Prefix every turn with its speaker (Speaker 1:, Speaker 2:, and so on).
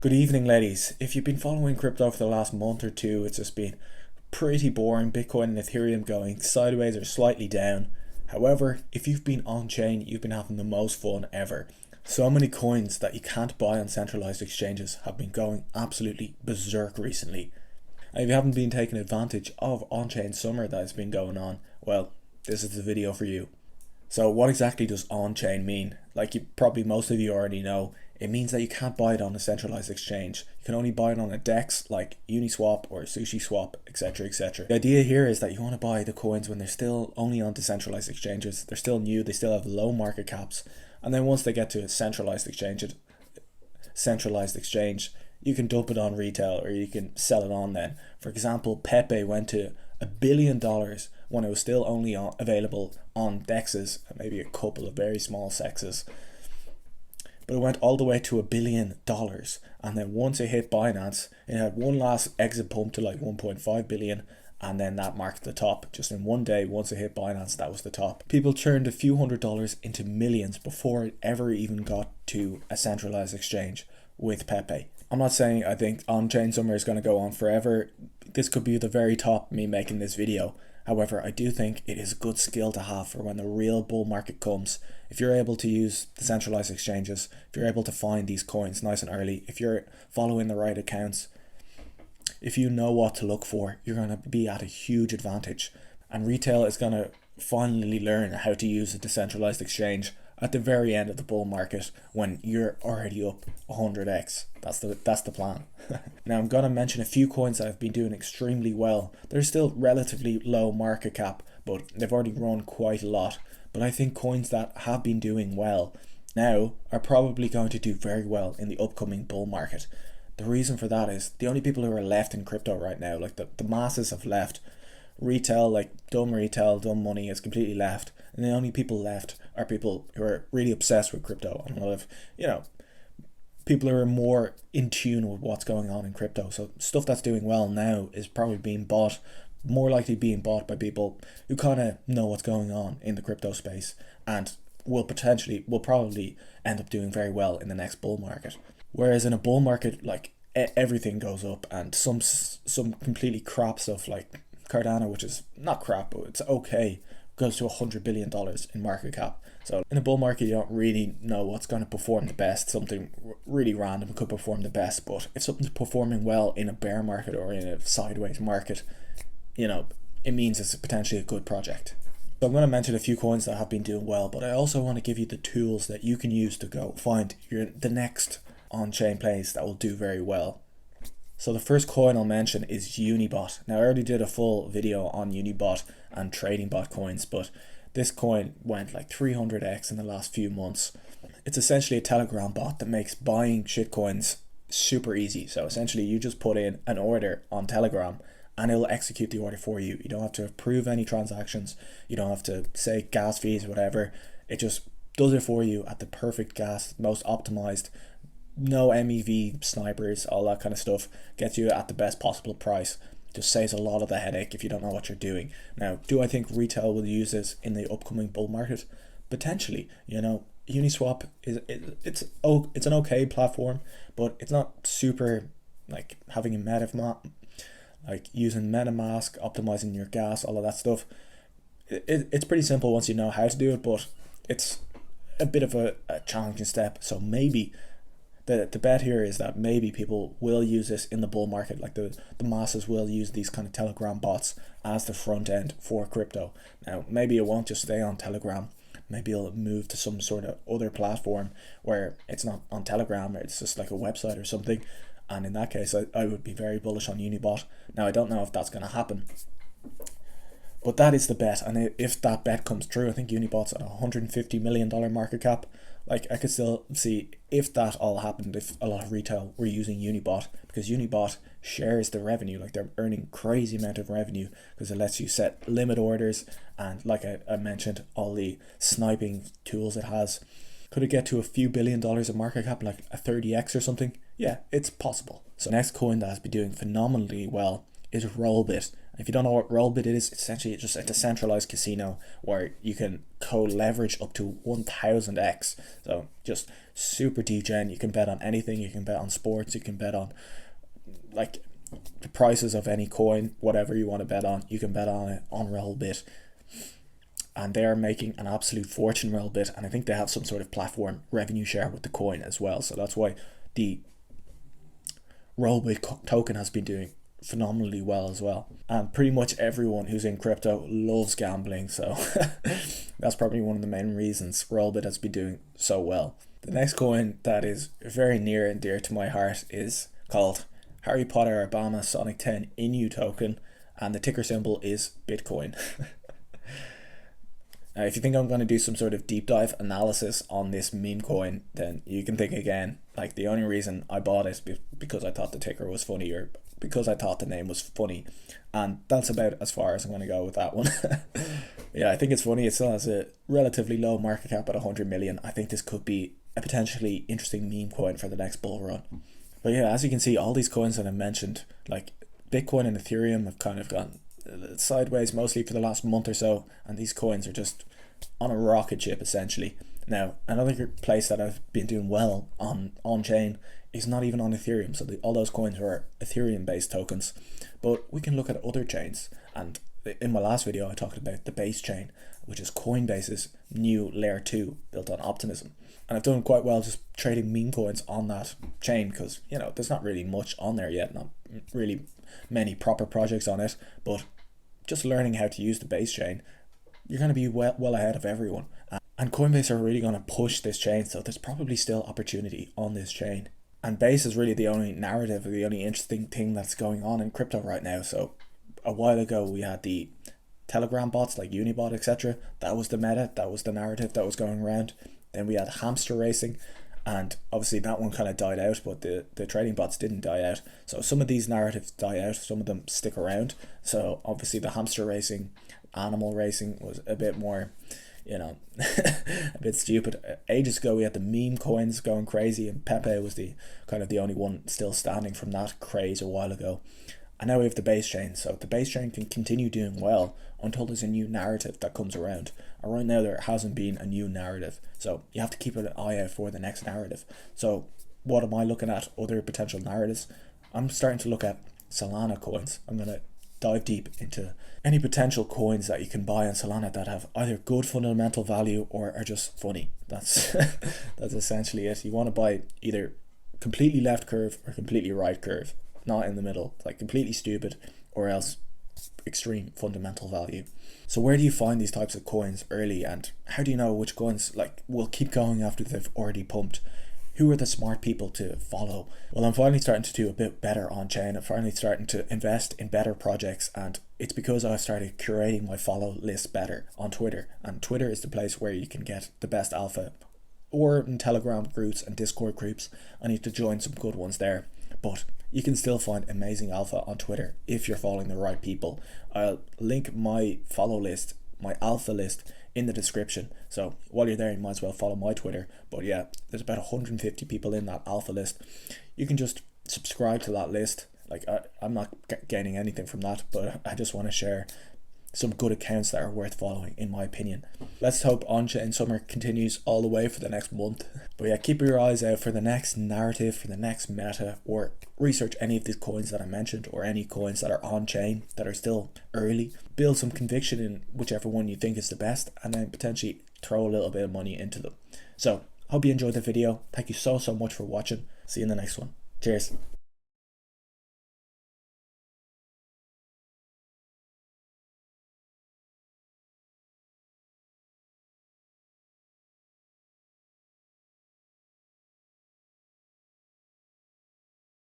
Speaker 1: Good evening, ladies. If you've been following crypto for the last month or two, it's just been pretty boring. Bitcoin and Ethereum going sideways or slightly down. However, if you've been on chain, you've been having the most fun ever. So many coins that you can't buy on centralized exchanges have been going absolutely berserk recently. And if you haven't been taking advantage of on-chain summer that has been going on, well, this is the video for you. So what exactly does on-chain mean? Like most of you already know, it means that you can't buy it on a centralized exchange. You can only buy it on a DEX like Uniswap or SushiSwap, etc, etc. The idea here is that you want to buy the coins when they're still only on decentralized exchanges. They're still new, they still have low market caps. And then once they get to a centralized exchange, you can dump it on retail or you can sell it on then. For example, Pepe went to $1 billion when it was still only available on DEXs and maybe a couple of very small sexes. But it went all the way to $1 billion, and then once it hit Binance, it had one last exit pump to like 1.5 billion, and then that marked the top. Just in one day, once it hit Binance, that was the top. People turned a few $100s into millions before it ever even got to a centralized exchange with Pepe. I'm not saying I think on-chain summer is going to go on forever. This could be the very top of me making this video. However, I do think it is a good skill to have for when the real bull market comes. If you're able to use the centralized exchanges, if you're able to find these coins nice and early, if you're following the right accounts, if you know what to look for, you're going to be at a huge advantage. And retail is going to finally learn how to use a decentralized exchange at the very end of the bull market when you're already up 100x. That's the plan. Now I'm going to mention a few coins that have been doing extremely well. They're still relatively low market cap, but they've already grown quite a lot. But I think coins that have been doing well now are probably going to do very well in the upcoming bull market. The reason for that is the only people who are left in crypto right now, like the masses have left. Retail, like dumb money is completely left. And the only people left are people who are really obsessed with crypto and a lot of, people who are more in tune with what's going on in crypto. So stuff that's doing well now is probably being bought, more likely being bought by people who kind of know what's going on in the crypto space and will probably end up doing very well in the next bull market. Whereas in a bull market, like everything goes up, and some completely crap stuff like Cardano, which is not crap, but it's okay, goes to $100 billion in market cap. So in a bull market, you don't really know what's going to perform the best. Something really random could perform the best, but if something's performing well in a bear market or in a sideways market, it means it's potentially a good project. So I'm going to mention a few coins that have been doing well, but I also want to give you the tools that you can use to go find the next on-chain plays that will do very well. So the first coin I'll mention is Unibot. Now I already did a full video on Unibot and trading bot coins, but this coin went like 300x in the last few months. It's essentially a Telegram bot that makes buying shitcoins super easy. So essentially you just put in an order on Telegram and it'll execute the order for you. You don't have to approve any transactions. You don't have to say gas fees or whatever. It just does it for you at the perfect gas, most optimized, no MEV snipers, all that kind of stuff. Gets you at the best possible price. Just saves a lot of the headache if you don't know what you're doing. Now, do I think retail will use this in the upcoming bull market? Potentially. Uniswap it's an okay platform, but it's not super like having a like using MetaMask, optimizing your gas, all of that stuff. It's pretty simple once you know how to do it, but it's a bit of a challenging step. So maybe the bet here is that maybe people will use this in the bull market, like the masses will use these kind of Telegram bots as the front end for crypto. Now, maybe it won't just stay on Telegram. Maybe it'll move to some sort of other platform where it's not on Telegram, or it's just like a website or something. And in that case, I would be very bullish on Unibot. Now, I don't know if that's going to happen, but that is the bet. And if that bet comes true, I think Unibot's at $150 million market cap. Like, I could still see if that all happened, if a lot of retail were using Unibot, because Unibot shares the revenue. Like, they're earning crazy amount of revenue because it lets you set limit orders, and like I mentioned, all the sniping tools it has. Could it get to a few $1 billion of market cap, like a 30x or something? Yeah, it's possible. So next coin that has been doing phenomenally well is Rollbit. If you don't know what Rollbit is, it's essentially just a decentralized casino where you can co-leverage up to 1000x. So just super degen. You can bet on anything. You can bet on sports. You can bet on like the prices of any coin, whatever you want to bet on. You can bet on it on Rollbit. And they're making an absolute fortune, Rollbit, and I think they have some sort of platform revenue share with the coin as well. So that's why the Rollbit token has been doing phenomenally well as well. And pretty much everyone who's in crypto loves gambling, so that's probably one of the main reasons Rollbit has been doing so well. The next coin that is very near and dear to my heart is called Harry Potter Obama Sonic 10 Inu token, and the ticker symbol is Bitcoin. Now, if you think I'm going to do some sort of deep dive analysis on this meme coin, then you can think again. Like, the only reason I bought it is because I thought the ticker was funny, or because I thought the name was funny, and that's about as far as I'm going to go with that one. Yeah, I think it's funny. It still has a relatively low market cap at 100 million. I think this could be a potentially interesting meme coin for the next bull run. But yeah, as you can see, all these coins that I mentioned, like Bitcoin and Ethereum, have kind of gone sideways mostly for the last month or so, and these coins are just on a rocket ship essentially. Now, another place that I've been doing well on Onchain is not even on Ethereum, so all those coins are Ethereum based tokens, but we can look at other chains. And in my last video I talked about the base chain, which is Coinbase's new layer 2 built on optimism, and I've done quite well just trading meme coins on that chain, because you know there's not really much on there yet, not really many proper projects on it, but just learning how to use the base chain, you're going to be well ahead of everyone. And Coinbase are really going to push this chain, so there's probably still opportunity on this chain. And base is really the only narrative, or the only interesting thing that's going on in crypto right now. So a while ago we had the Telegram bots like Unibot, etc. That was the meta, that was the narrative that was going around. Then we had hamster racing, and obviously that one kind of died out, but the trading bots didn't die out. So some of these narratives die out, some of them stick around. So obviously the hamster racing, animal racing was a bit more, you know, a bit stupid. Ages ago we had the meme coins going crazy, and Pepe was the kind of the only one still standing from that craze a while ago. And now we have the base chain, so the base chain can continue doing well until there's a new narrative that comes around. And right now there hasn't been a new narrative, so you have to keep an eye out for the next narrative. So what am I looking at? Other potential narratives? I'm starting to look at Solana coins. I'm going to dive deep into any potential coins that you can buy on Solana that have either good fundamental value or are just funny. That's that's essentially it. You want to buy either completely left curve or completely right curve, not in the middle, like completely stupid or else extreme fundamental value. So where do you find these types of coins early, and how do you know which coins like will keep going after they've already pumped? Who are the smart people to follow? Well, I'm finally starting to do a bit better on chain. I'm finally starting to invest in better projects, and it's because I started curating my follow list better on Twitter. And Twitter is the place where you can get the best alpha, or in Telegram groups and Discord groups. I need to join some good ones there, but you can still find amazing alpha on Twitter if you're following the right people. I'll link my follow list, my alpha list, in the description, so while you're there you might as well follow my Twitter. But yeah, there's about 150 people in that alpha list. You can just subscribe to that list. Like I'm not gaining anything from that, but I just want to share some good accounts that are worth following, in my opinion. Let's hope Onchain summer continues all the way for the next month. But yeah, keep your eyes out for the next narrative, for the next meta, or research any of these coins that I mentioned, or any coins that are on chain that are still early. Build some conviction in whichever one you think is the best, and then potentially throw a little bit of money into them. So hope you enjoyed the video. Thank you so much for watching. See you in the next one. Cheers.